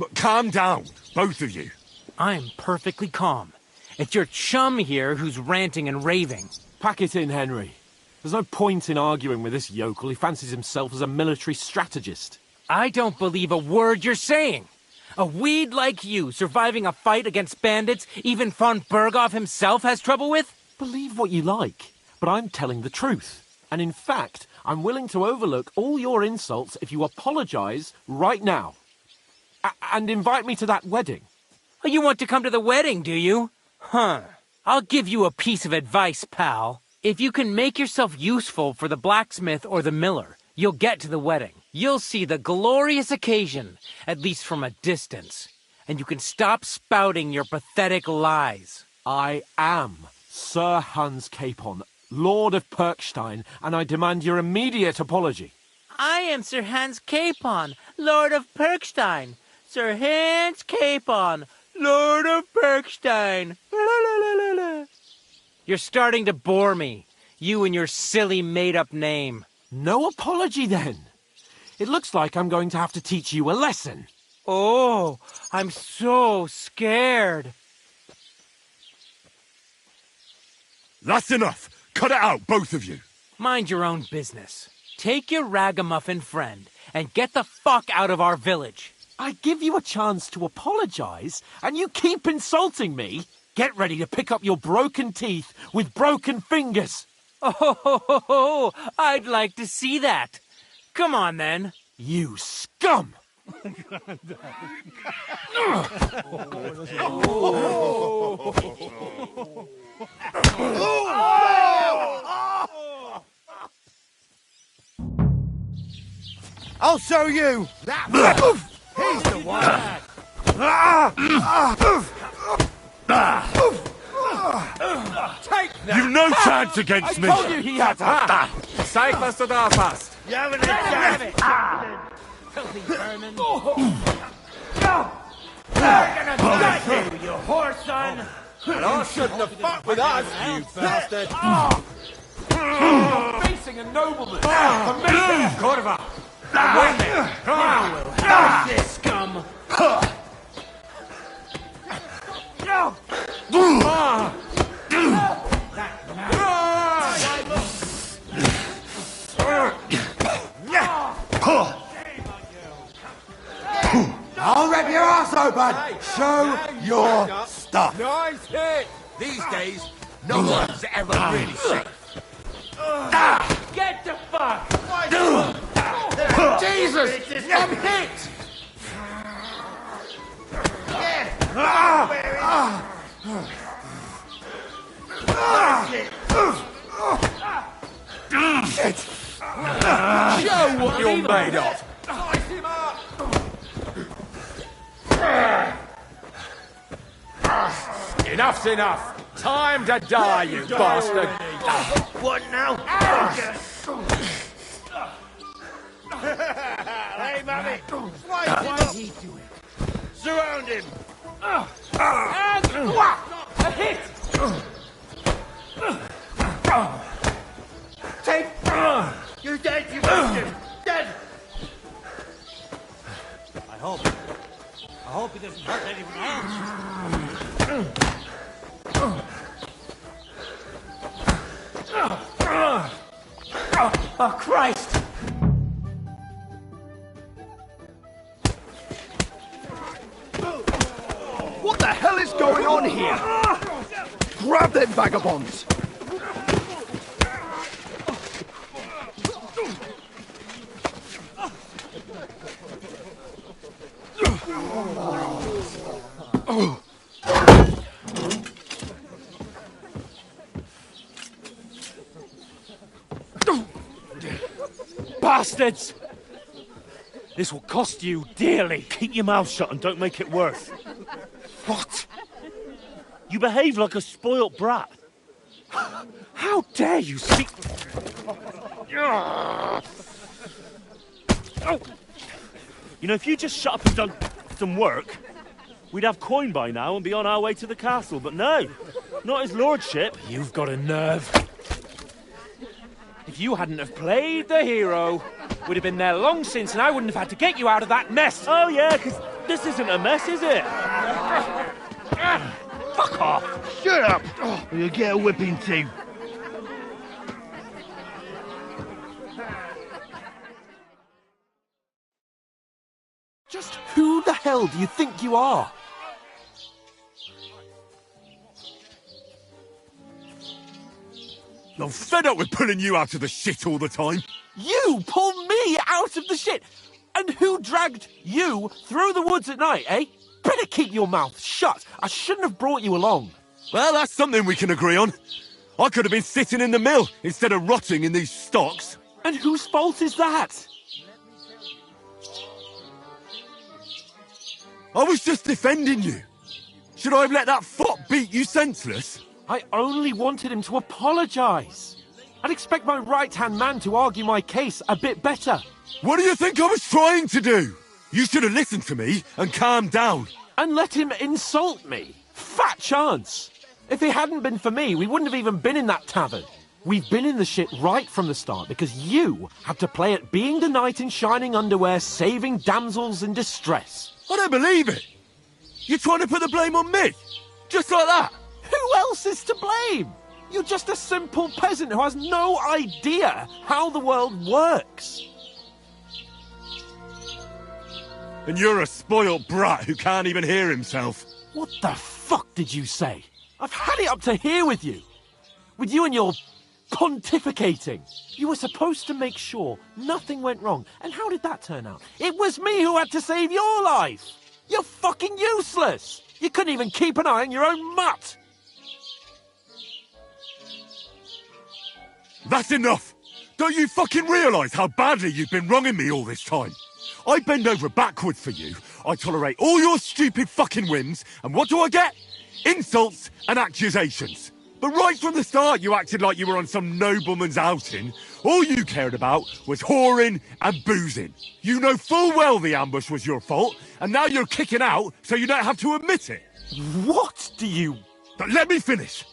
But calm down, both of you. I'm perfectly calm. It's your chum here who's ranting and raving. Pack it in, Henry. There's no point in arguing with this yokel. He fancies himself as a military strategist. I don't believe a word you're saying. A weed like you surviving a fight against bandits even von Berghoff himself has trouble with? Believe what you like, but I'm telling the truth. And in fact, I'm willing to overlook all your insults if you apologize right now. And invite me to that wedding. Oh, you want to come to the wedding, do you? Huh. I'll give you a piece of advice, pal. If you can make yourself useful for the blacksmith or the miller, you'll get to the wedding. You'll see the glorious occasion, at least from a distance. And you can stop spouting your pathetic lies. I am Sir Hans Capon, Lord of Perkstein, and I demand your immediate apology. I am Sir Hans Capon, Lord of Perkstein. Sir Hans Capon, Lord of Perkstein. You're starting to bore me, you and your silly made-up name. No apology, then. It looks like I'm going to have to teach you a lesson. Oh, I'm so scared. That's enough. Cut it out, both of you. Mind your own business. Take your ragamuffin friend and get the fuck out of our village. I give you a chance to apologize, and you keep insulting me. Get ready to pick up your broken teeth with broken fingers. Oh, I'd like to see that. Come on, then. You scum! I'll show you! He's the one! Take that! You've no chance against me! I told you he had to! Zeig, was du drauf hast. You haven't had it! Filthy vermin. We're gonna get you, you whore son! And I shouldn't have fucked with us, you bastard. Facing a nobleman! Amazing! Corva! Women! Now we'll have this scum! I'll rip your ass open! Show your stuff! Nice hit! These days, no one's ever really safe. Get the fuck! Jesus! I'm hit! Show what you're made of! Enough's enough! Time to die, you bastard! What now? Hey, Mammy! Why did he do it? Surround him! A hit! Take... You're dead, you bastard! Dead! I hope he doesn't hurt anyone else. Oh, Christ! What the hell is going on here? Grab them vagabonds! Bastards! This will cost you dearly. Keep your mouth shut and don't make it worse. What? You behave like a spoilt brat. How dare you speak... You know, if you just shut up and done some work, we'd have coin by now and be on our way to the castle. But no, not his lordship. You've got a nerve. If you hadn't have played the hero, We'd have been there long since, and I wouldn't have had to get you out of that mess. Oh, yeah, because this isn't a mess, is it? Fuck off. Shut up! Or you'll get a whipping too. Just who the hell do you think you are? I'm fed up with pulling you out of the shit all the time. You pull me out of the shit! And who dragged you through the woods at night, eh? Better keep your mouth shut. I shouldn't have brought you along. Well, that's something we can agree on. I could have been sitting in the mill instead of rotting in these stocks. And whose fault is that? I was just defending you. Should I have let that fop beat you senseless? I only wanted him to apologise. I'd expect my right-hand man to argue my case a bit better. What do you think I was trying to do? You should have listened to me and calmed down. And let him insult me. Fat chance. If it hadn't been for me, we wouldn't have even been in that tavern. We've been in the shit right from the start because you had to play at being the knight in shining underwear, saving damsels in distress. I don't believe it. You're trying to put the blame on me? Just like that? Who else is to blame? You're just a simple peasant who has no idea how the world works. And you're a spoilt brat who can't even hear himself. What the fuck did you say? I've had it up to here with you. With you and your pontificating. You were supposed to make sure nothing went wrong. And how did that turn out? It was me who had to save your life. You're fucking useless. You couldn't even keep an eye on your own mutt. That's enough. Don't you fucking realise how badly you've been wronging me all this time? I bend over backwards for you. I tolerate all your stupid fucking whims. And what do I get? Insults and accusations. But right from the start, you acted like you were on some nobleman's outing. All you cared about was whoring and boozing. You know full well the ambush was your fault, and now you're kicking out so you don't have to admit it. What do you... But let me finish.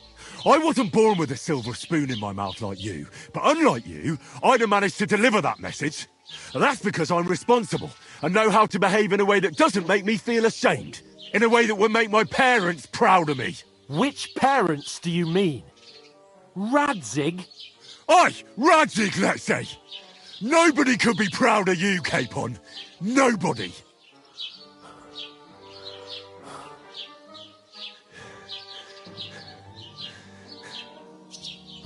I wasn't born with a silver spoon in my mouth like you, but unlike you, I'd have managed to deliver that message. And that's because I'm responsible and know how to behave in a way that doesn't make me feel ashamed. In a way that would make my parents proud of me. Which parents do you mean? Radzig? Aye, Radzig, let's say. Nobody could be proud of you, Capon. Nobody.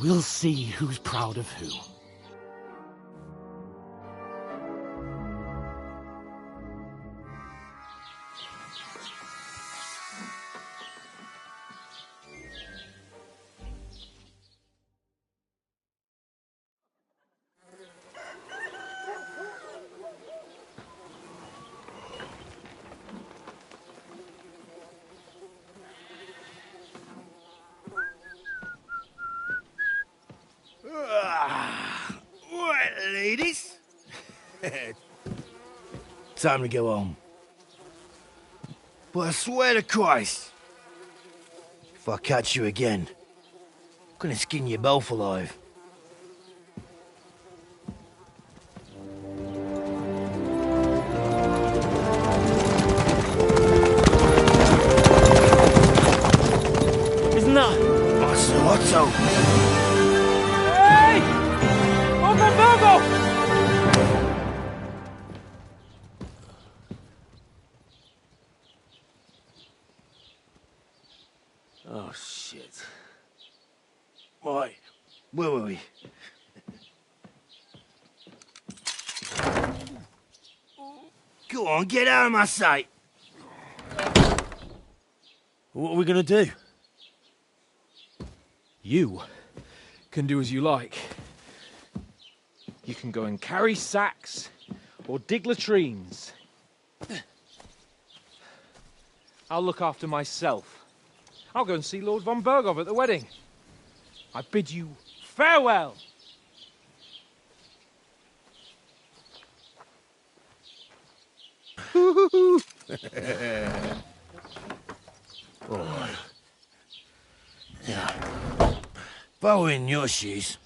We'll see who's proud of who. Right, ladies. Time to go home. But I swear to Christ, if I catch you again, I'm gonna skin you both alive. Isn't that... Master Otto! Hey! Uncle Virgo! Oh, shit. Right, where were we? Go on, get out of my sight! What are we gonna do? You can do as you like. You can go and carry sacks or dig latrines. I'll look after myself. I'll go and see Lord von Bergov at the wedding. I bid you farewell. If I were in your shoes,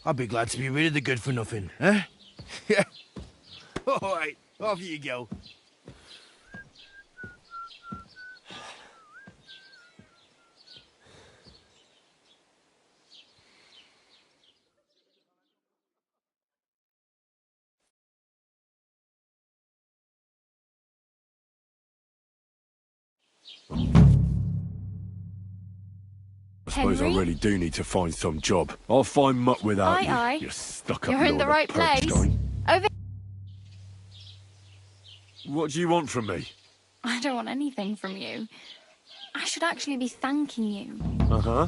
I'd be glad to be rid of the good for nothing, eh? Yeah, All right, off you go. I suppose I Henry? really do need to find some job. I'll find muck without Aye, you. aye. You stuck-up You're in Lord the of right place. Perkstein. Over. What do you want from me? I don't want anything from you. I should actually be thanking you. Uh-huh.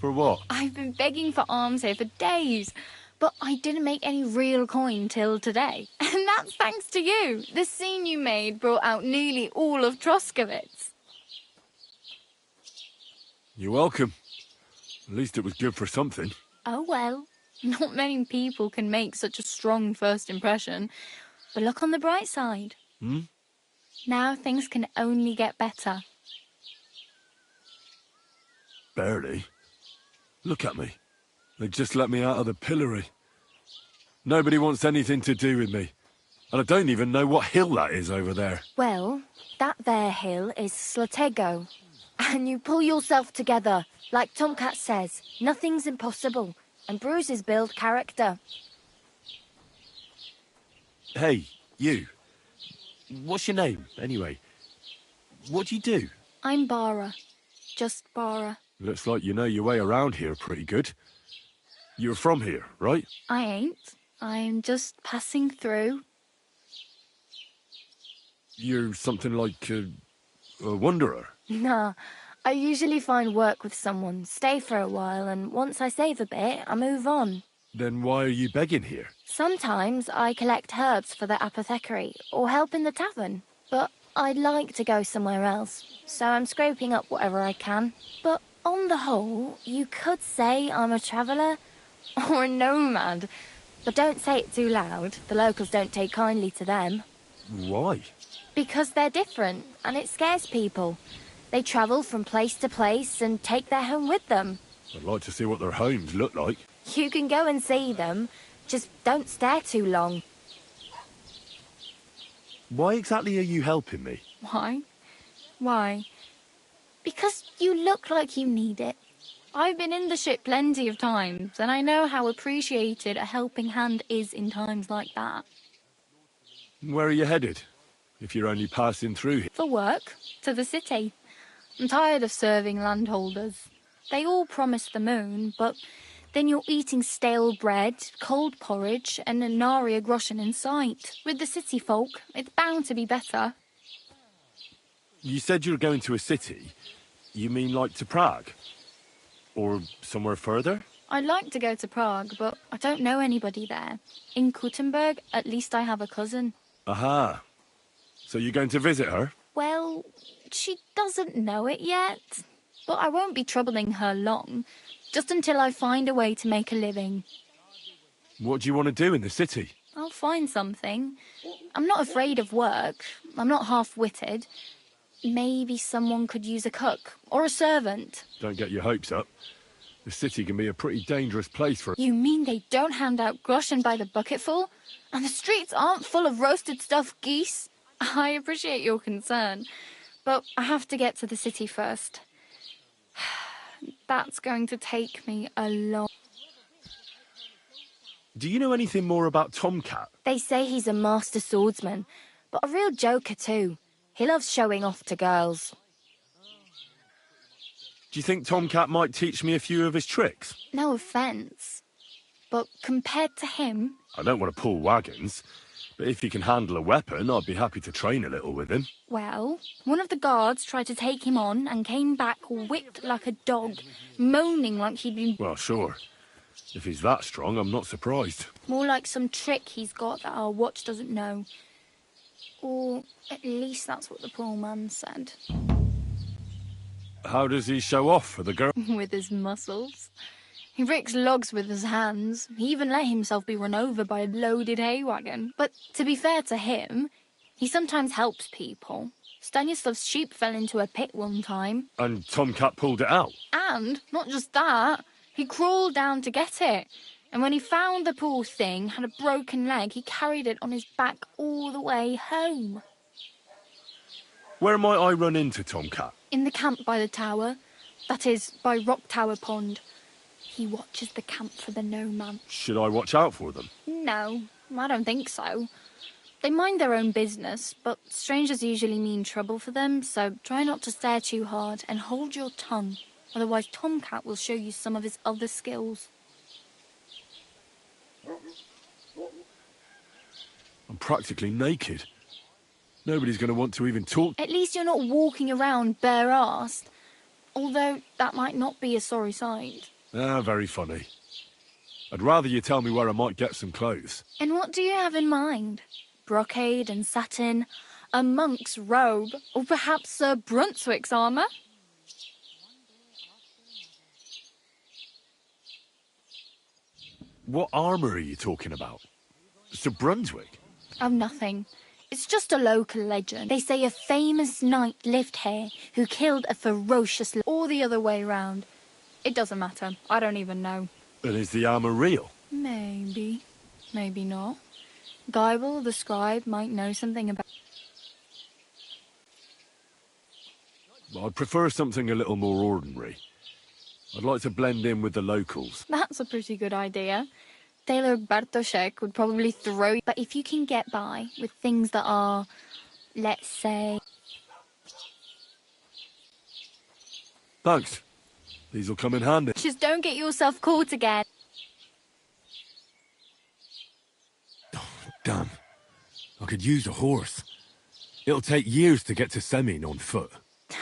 For what? I've been begging for alms here for days, but I didn't make any real coin till today. And that's thanks to you. The scene you made brought out nearly all of Troskowitz. You're welcome. At least it was good for something. Oh well, not many people can make such a strong first impression. But look on the bright side. Hmm? Now things can only get better. Barely. Look at me. They just let me out of the pillory. Nobody wants anything to do with me. And I don't even know what hill that is over there. Well, that there hill is Slatego. And you pull yourself together. Like Tomcat says, nothing's impossible. And bruises build character. Hey, you. What's your name, anyway? What do you do? I'm Bara. Just Bara. Looks like you know your way around here pretty good. You're from here, right? I ain't. I'm just passing through. You're something like a wanderer. Nah, I usually find work with someone, stay for a while, and once I save a bit, I move on. Then why are you begging here? Sometimes I collect herbs for the apothecary, or help in the tavern. But I'd like to go somewhere else, so I'm scraping up whatever I can. But on the whole, you could say I'm a traveller, or a nomad. But don't say it too loud, the locals don't take kindly to them. Why? Because they're different, and it scares people. They travel from place to place and take their home with them. I'd like to see what their homes look like. You can go and see them, just don't stare too long. Why exactly are you helping me? Why? Why? Because you look like you need it. I've been in the ship plenty of times, and I know how appreciated a helping hand is in times like that. Where are you headed? If you're only passing through here. For work, to the city. I'm tired of serving landholders. They all promise the moon, but then you're eating stale bread, cold porridge, and a nary a groschen in sight. With the city folk, it's bound to be better. You said you were going to a city. You mean like to Prague? Or somewhere further? I'd like to go to Prague, but I don't know anybody there. In Kuttenberg, at least I have a cousin. Aha. So you're going to visit her? Well, she doesn't know it yet. But I won't be troubling her long. Just until I find a way to make a living. What do you want to do in the city? I'll find something. I'm not afraid of work. I'm not half-witted. Maybe someone could use a cook or a servant. Don't get your hopes up. The city can be a pretty dangerous place for... You mean they don't hand out groschen by the bucketful? And the streets aren't full of roasted stuffed geese? I appreciate your concern, but I have to get to the city first. That's going to take me a long... Do you know anything more about Tomcat? They say he's a master swordsman, but a real joker too. He loves showing off to girls. Do you think Tomcat might teach me a few of his tricks? No offence, but compared to him... I don't want to pull wagons, but if he can handle a weapon, I'd be happy to train a little with him. Well, one of the guards tried to take him on and came back whipped like a dog, moaning like he'd been... Well, sure. If he's that strong, I'm not surprised. More like some trick he's got that our watch doesn't know. Or at least that's what the poor man said. How does he show off for the girl? With his muscles. He ricks logs with his hands. He even let himself be run over by a loaded hay wagon. But to be fair to him, he sometimes helps people. Stanislav's sheep fell into a pit one time. And Tomcat pulled it out? And, not just that, he crawled down to get it. And when he found the poor thing had a broken leg, he carried it on his back all the way home. Where might I run into Tomcat? In the camp by the tower. That is, by Rock Tower Pond. He watches the camp for the no-man. Should I watch out for them? No, I don't think so. They mind their own business, but strangers usually mean trouble for them, so try not to stare too hard and hold your tongue. Otherwise Tomcat will show you some of his other skills. I'm practically naked. Nobody's going to want to even talk. At least you're not walking around bare-arsed. Although that might not be a sorry sight. Ah, very funny. I'd rather you tell me where I might get some clothes. And what do you have in mind? Brocade and satin, a monk's robe, or perhaps Sir Brunswick's armour? What armour are you talking about? Sir Brunswick? Oh, nothing. It's just a local legend. They say a famous knight lived here who killed a ferocious... or the other way round. It doesn't matter. I don't even know. And is the armour real? Maybe. Maybe not. Geibel, the scribe, might know something about... I'd prefer something a little more ordinary. I'd like to blend in with the locals. That's a pretty good idea. Taylor Bartoszek would probably throw you... But if you can get by with things that are, let's say... Thanks. These'll come in handy. Just don't get yourself caught again. Damn. I could use a horse. It'll take years to get to Semin on foot.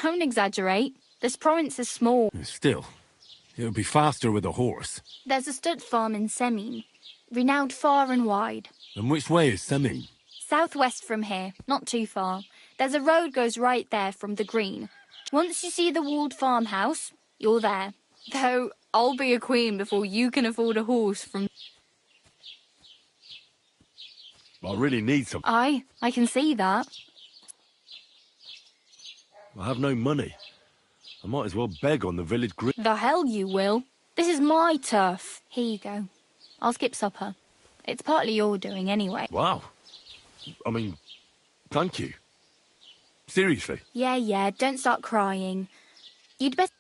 Don't exaggerate. This province is small. Still, it'll be faster with a horse. There's a stud farm in Semin, renowned far and wide. And which way is Semin? Southwest from here, not too far. There's a road goes right there from the green. Once you see the walled farmhouse, you're there. Though, I'll be a queen before you can afford a horse from... I really need some. I can see that. I have no money. I might as well beg on the village green. The hell you will. This is my turf. Here you go. I'll skip supper. It's partly your doing anyway. Wow. I mean, thank you. Seriously. Yeah, don't start crying. You'd best...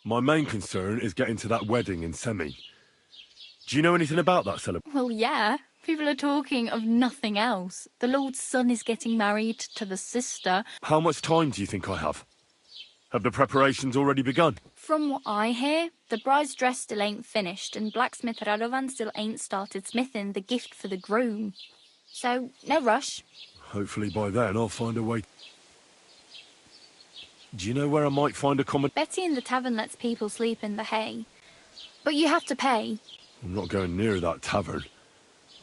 My main concern is getting to that wedding in Semin. Do you know anything about that celebration? Well, yeah. People are talking of nothing else. The Lord's son is getting married to the sister. How much time do you think I have? Have the preparations already begun? From what I hear, the bride's dress still ain't finished, and blacksmith Radovan still ain't started smithing the gift for the groom. So, no rush. Hopefully by then I'll find a way. Do you know where I might find accommodation? Betty in the tavern lets people sleep in the hay. But you have to pay. I'm not going near that tavern.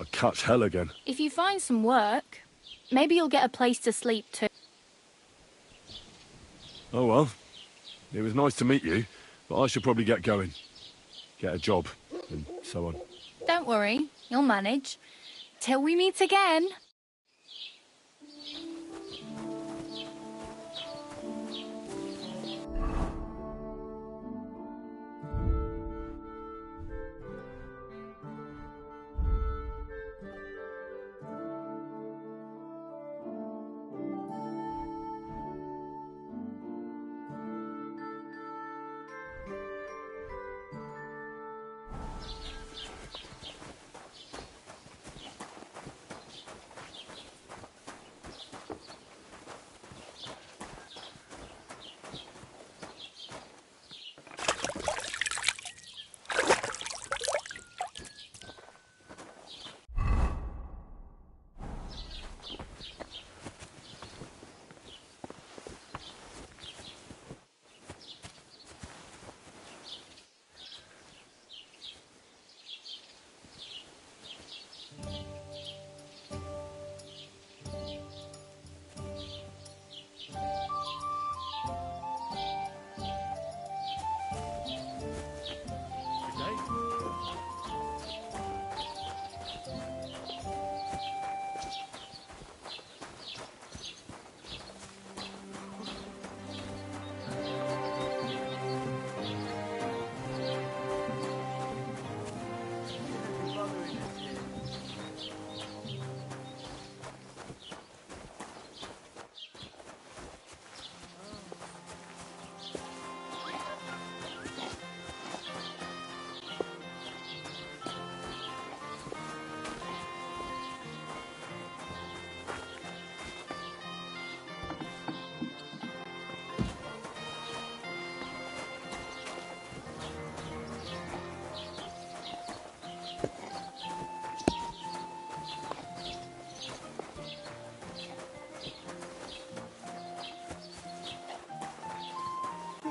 I'd catch hell again. If you find some work, maybe you'll get a place to sleep too. Oh well. It was nice to meet you, but I should probably get going. Get a job, and so on. Don't worry, you'll manage. Till we meet again.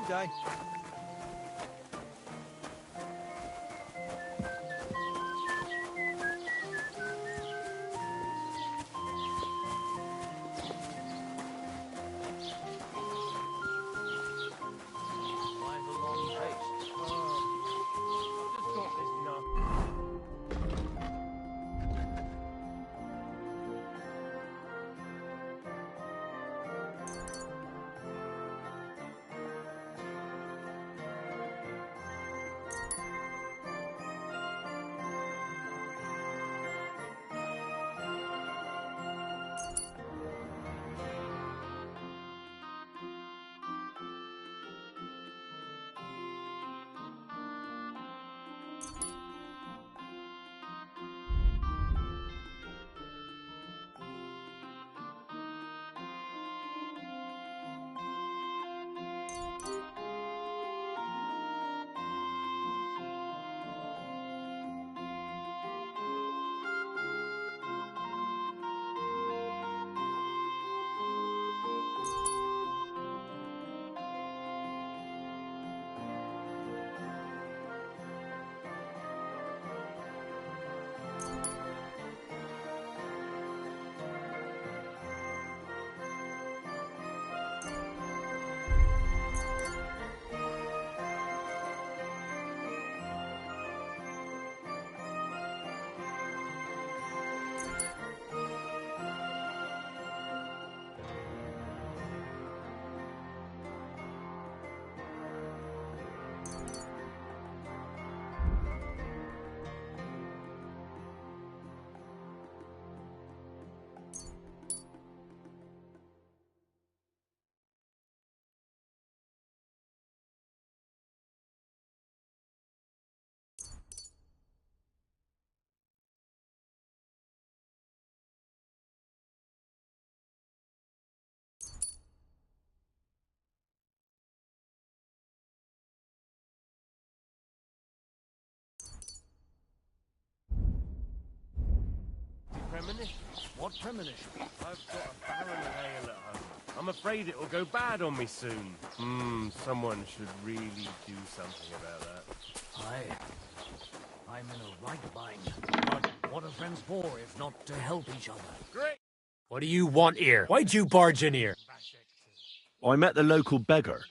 Good day. Premonition? What premonition? I've got a barrel of ale at home. I'm afraid it'll go bad on me soon. Someone should really do something about that. I'm in a right bind. But what are friends for if not to help each other? Great! What do you want here? Why'd you barge in here? I met the local beggar.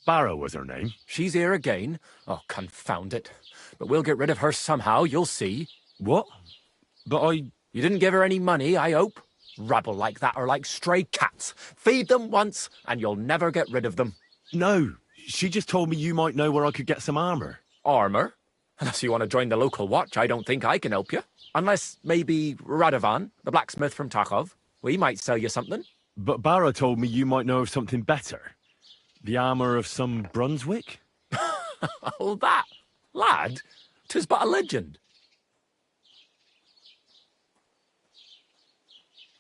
Barrow was her name. She's here again? Oh, confound it. But we'll get rid of her somehow, you'll see. What? But You didn't give her any money, I hope? Rabble like that are like stray cats. Feed them once, and you'll never get rid of them. No, she just told me you might know where I could get some armour. Armour? Unless you want to join the local watch, I don't think I can help you. Unless maybe Radovan, the blacksmith from Takhov. We might sell you something. But Barrow told me you might know of something better. The armour of some Brunswick? Oh, that? Lad, 'tis but a legend.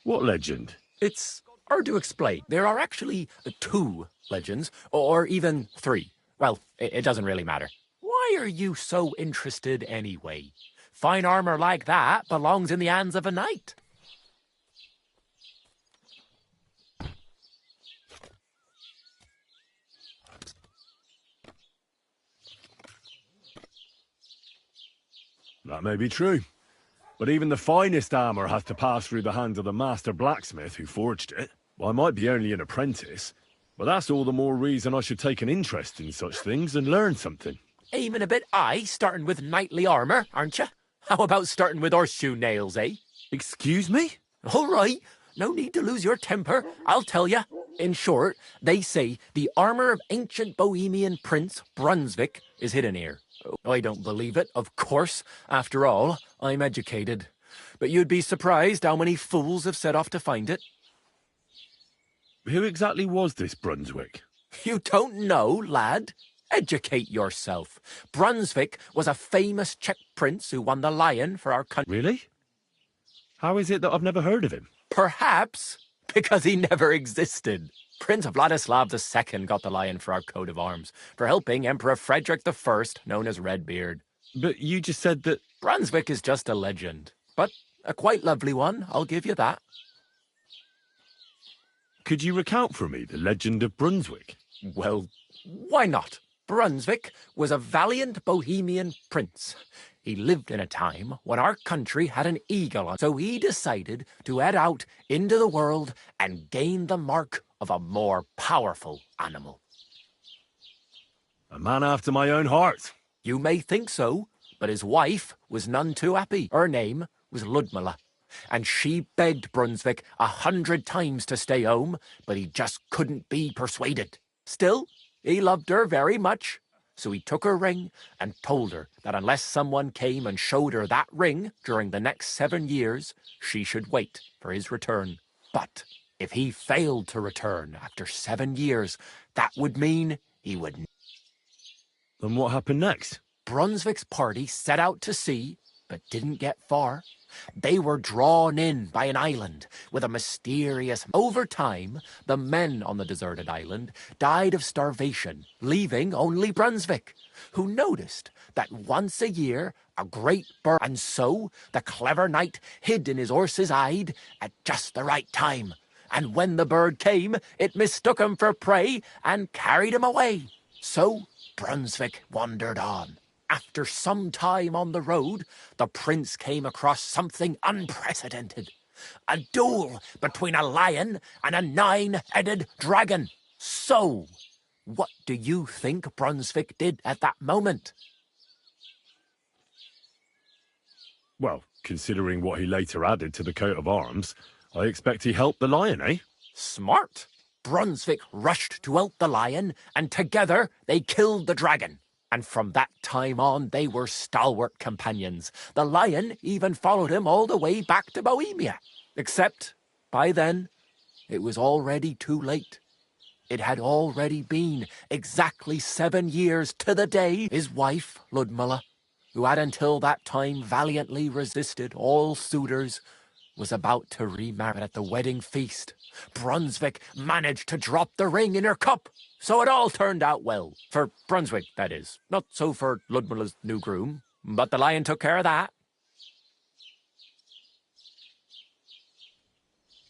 What legend? It's hard to explain. There are actually 2 legends, or even 3. Well, it doesn't really matter. Why are you so interested anyway? Fine armour like that belongs in the hands of a knight. That may be true. But even the finest armour has to pass through the hands of the master blacksmith who forged it. Well, I might be only an apprentice, but that's all the more reason I should take an interest in such things and learn something. Aiming a bit high, starting with knightly armour, aren't you? How about starting with horseshoe nails, eh? Excuse me? All right, no need to lose your temper, I'll tell you. In short, they say the armour of ancient Bohemian prince Brunswick is hidden here. I don't believe it, of course. After all, I'm educated. But you'd be surprised how many fools have set off to find it. Who exactly was this Brunswick? You don't know, lad? Educate yourself. Brunswick was a famous Czech prince who won the lion for our country. Really? How is it that I've never heard of him? Perhaps because he never existed. Prince Vladislav II got the lion for our coat of arms for helping Emperor Frederick I, known as Redbeard. But you just said that... Brunswick is just a legend, but a quite lovely one, I'll give you that. Could you recount for me the legend of Brunswick? Well, Why not? Brunswick was a valiant Bohemian prince. He lived in a time when our country had an eagle on, so he decided to head out into the world and gain the mark of a more powerful animal. A man after my own heart. You may think so, but his wife was none too happy. Her name was Ludmilla, and she begged Brunswick 100 times to stay home, but he just couldn't be persuaded. Still, he loved her very much, so he took her ring and told her that unless someone came and showed her that ring during the next 7 years, she should wait for his return. But if he failed to return after 7 years, that would mean he would... Then what happened next? Brunswick's party set out to sea, but didn't get far. They were drawn in by an island with a mysterious... Over time, the men on the deserted island died of starvation, leaving only Brunswick, who noticed that once a year a great bird... And so the clever knight hid in his horse's hide at just the right time. And when the bird came, it mistook him for prey and carried him away. So Brunswick wandered on. After some time on the road, the prince came across something unprecedented. A duel between a lion and a 9-headed dragon. So, what do you think Brunswick did at that moment? Well, considering what he later added to the coat of arms, I expect he helped the lion, eh? Smart. Brunswick rushed to help the lion, and together they killed the dragon. And from that time on, they were stalwart companions. The lion even followed him all the way back to Bohemia. Except, by then, it was already too late. It had already been exactly 7 years to the day his wife, Ludmilla, who had until that time valiantly resisted all suitors, was about to remarry. At the wedding feast, Brunswick managed to drop the ring in her cup. So it all turned out well. For Brunswick, that is. Not so for Ludmilla's new groom, but the lion took care of that.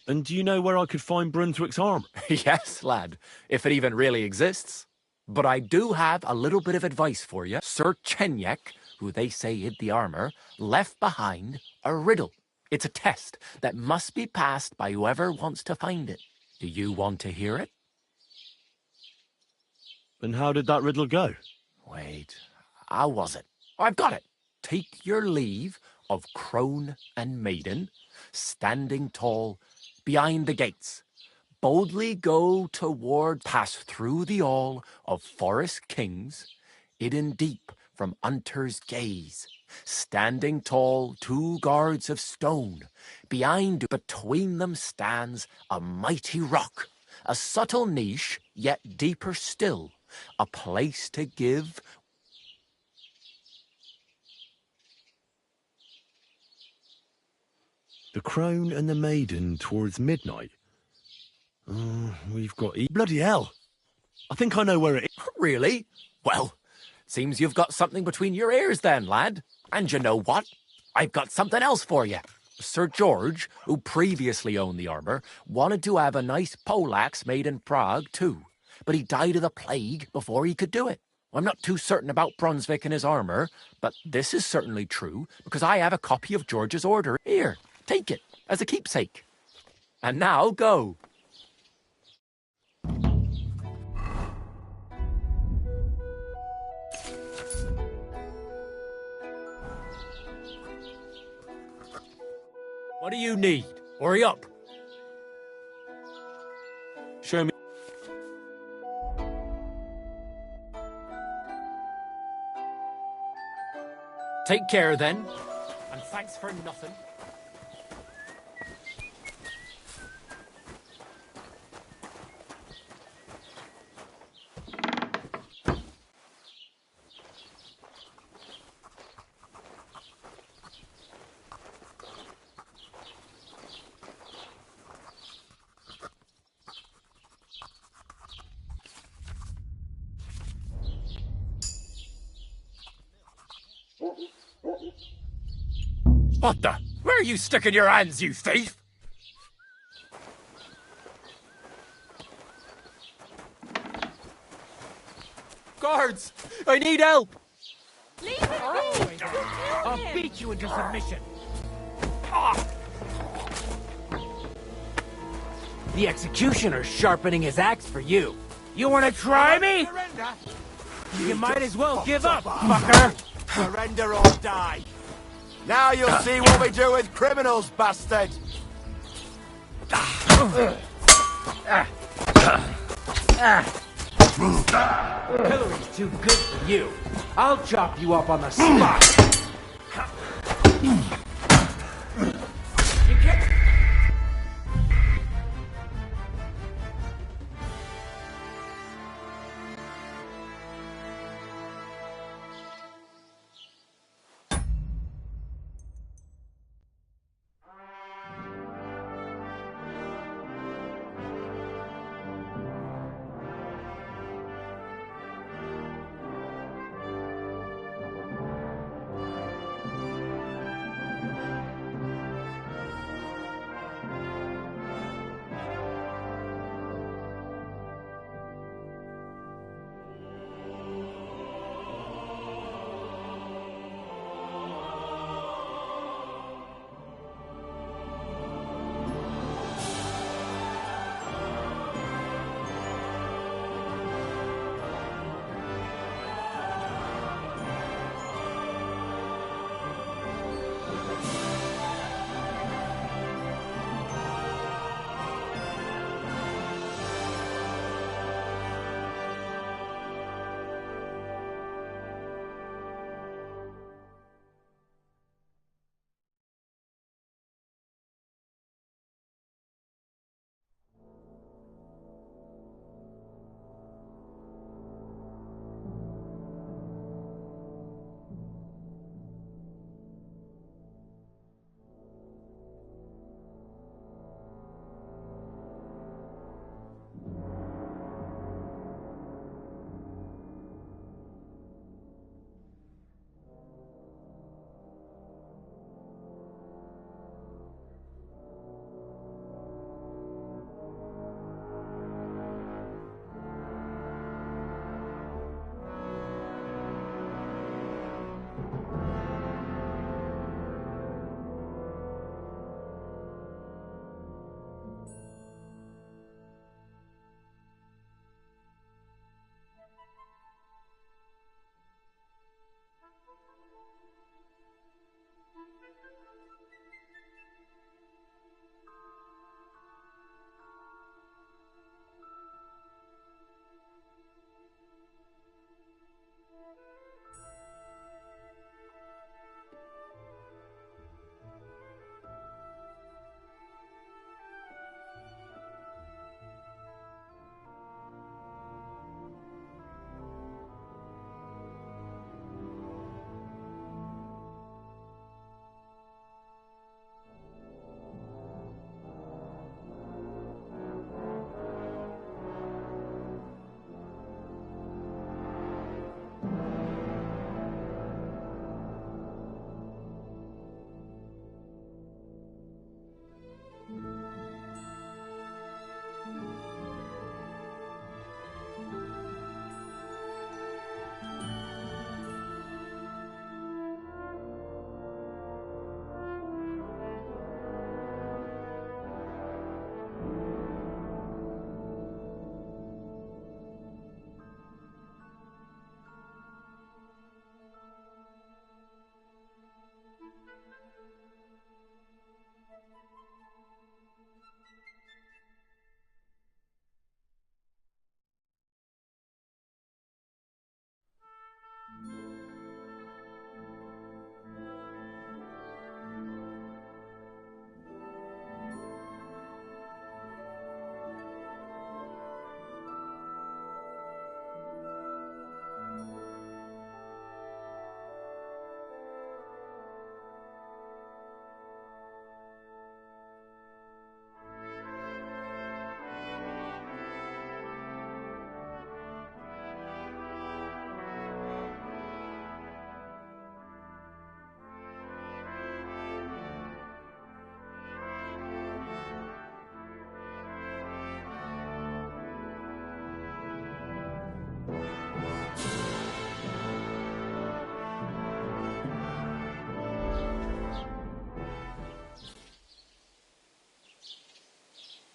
And do you know where I could find Brunswick's armour? Yes, lad, if it even really exists. But I do have a little bit of advice for you. Sir Chenyek, who they say hid the armour, left behind a riddle. It's a test that must be passed by whoever wants to find it. Do you want to hear it? And how did that riddle go? Wait, how was it? I've got it. Take your leave of crone and maiden, standing tall behind the gates. Boldly go toward, pass through the hall of forest kings, hidden deep from hunter's gaze. Standing tall, 2 guards of stone. Behind, between them stands a mighty rock, a subtle niche, yet deeper still, a place to give. The crone and the maiden towards midnight. We've got... Bloody hell! I think I know where it is. Really? Well, seems you've got something between your ears then, lad. And you know what? I've got something else for you. Sir George, who previously owned the armour, wanted to have a nice poleaxe made in Prague too, but he died of the plague before he could do it. I'm not too certain about Brunswick and his armour, but this is certainly true, because I have a copy of George's order. Here, take it, as a keepsake. And now, go. What do you need? Hurry up. Show me. Take care then, and thanks for nothing. What the? Where are you sticking your hands, you thief? Guards! I need help! Leave it be! I'll beat you into submission. The executioner's sharpening his axe for you. You want to try me? Surrender! You might as well give up, up. fucker. Surrender or die! Now you'll see what we do with criminals, bastard! Hillary's too good for you. I'll chop you up on the spot. You can't...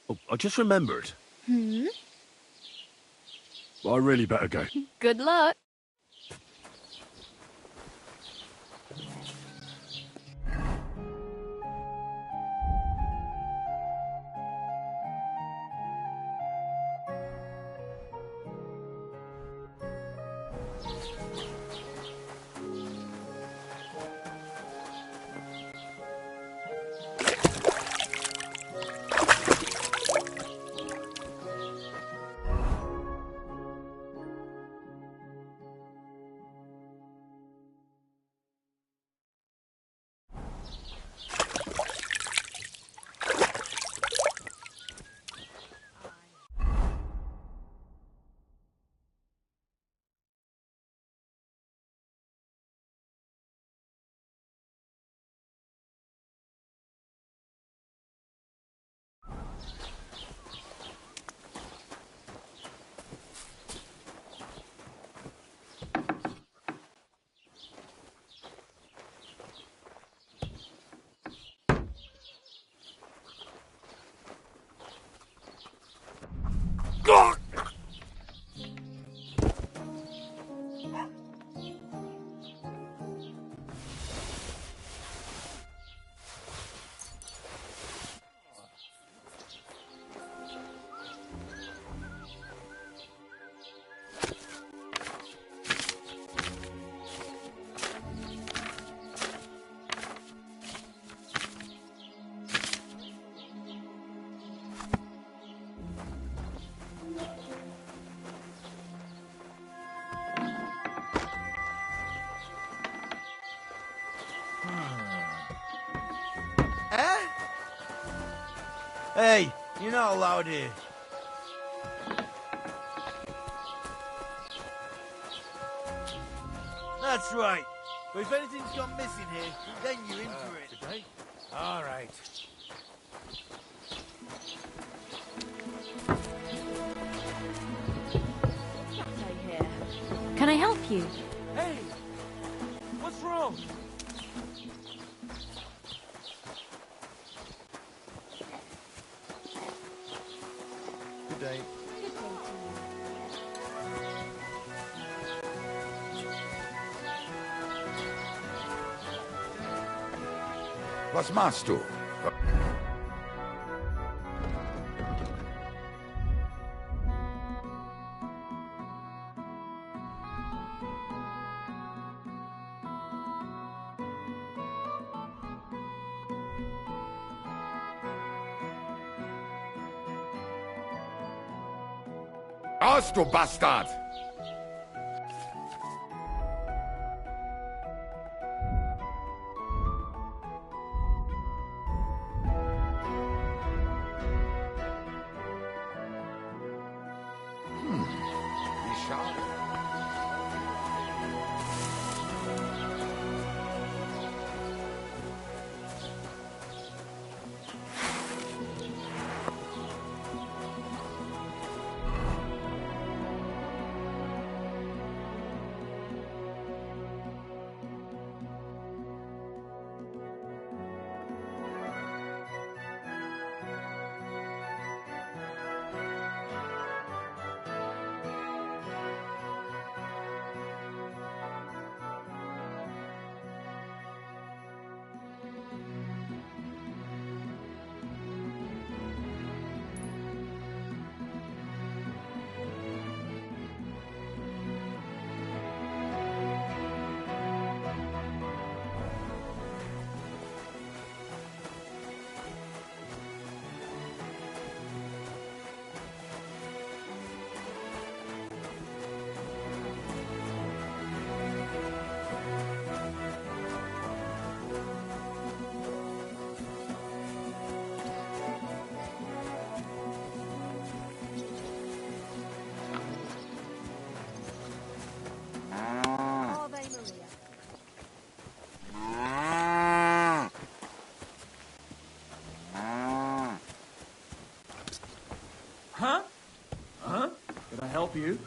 Oh, I just remembered. Hmm? I really better go. Good luck. Eh? Hey, you're not allowed here. That's right. But if anything's gone missing here, then you're in for it. Today? All right. Can I help you? Hey! What's wrong? Good day. What's my store? Arst, du Bastard! Wie schade. Huh? Huh? Can I help you?